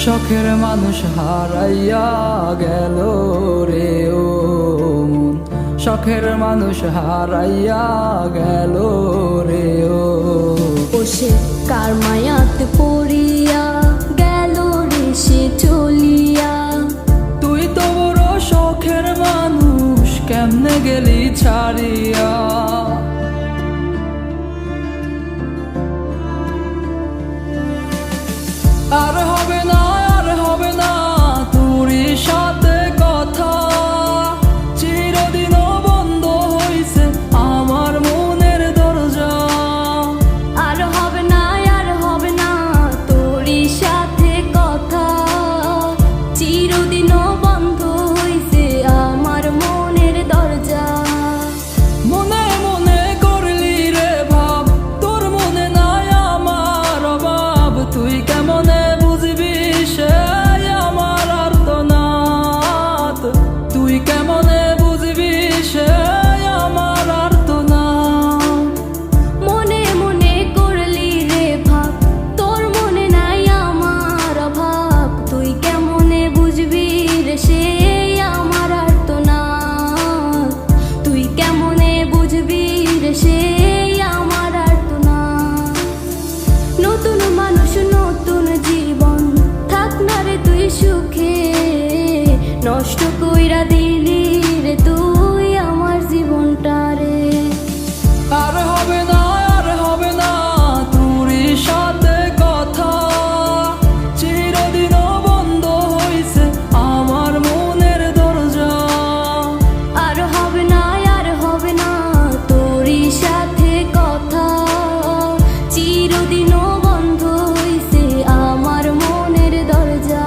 শখের মানুষ হারাইয়া গেল রে ও মন, শখের মানুষ হারাইয়া গেল রে ও। সে কার মায়াতে পড়িয়া গেল রে সে চলিয়া। তুই তো বড় শখের মানুষ, কেমনে গেলি ছাড়িয়া। আর হবে না, আর হবে না তোরই সাথে কথা, চিরদিনও বন্ধ হইছে আমার মনের দরজা। আর হবে না, আর হবে না তোরই সাথে কথা, চিরদিনও বন্ধ হইছে আমার মনের দরজা। মনে মনে করলি রে ভাব, তোর মনে নাই আমার অভাব। তুই কেমনে বুঝবি সে আমার আর্তনাদ, তুই কেমনে বুঝবি সে আমার আর্তনাদ। মনে মনে করলি রে ভাব, তোর মনে নাই আমার অভাব। তুই কেমনে বুঝবি রে সে আমার আর্তনাদ, তুই কেমনে বুঝবি রে সে আমার আর্তনাদ। নতুন মানুষ নতুন জীবন, থাক না রে তুই সুখে, নষ্ট কইরা দিলি রে তুই আমার জীবনটা রে। আর হবে না, আর হবে না তোরই সাথে কথা, চিরদিনও বন্ধ হইছে আমার মনের দরজা। আর হবে না, আর হবে না তোরই সাথে কথা, চিরদিনও বন্ধ হইছে আমার মনের দরজা।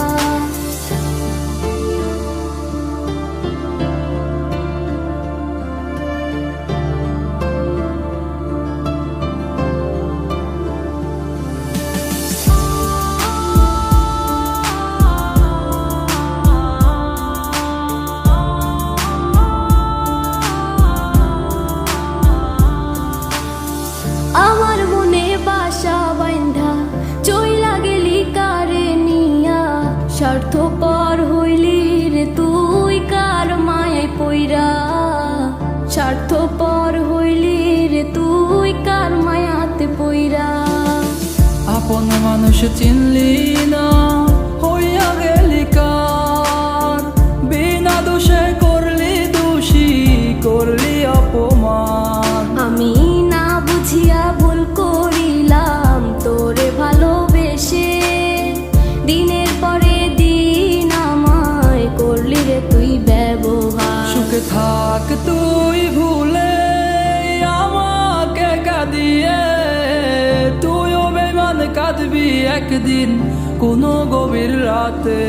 আমার মনে বাসা বাইন্ধা চইলা গেলি কারে নিয়া, স্বার্থপর হইলি রে তুই কার মায়ায় পইরা। স্বার্থপর হইলি রে তুই কার মায়াতে পইরা। আপন মানুষ চিনলি না, হইয়া গেলি কার। বিনা দোষে করলি দোষী, করলি অপমান। আমি না বুঝিয়া ভুল করিলাম তোরে ভালোবেসে, দিনের পরে দিন আমায় করলি রে তুই ব্যবহার। সুখে থাক তুই ভুলে আমাকে কাঁদিয়ে, তুইও বেমান কাঁদবি একদিন কোনো গভীর রাতে।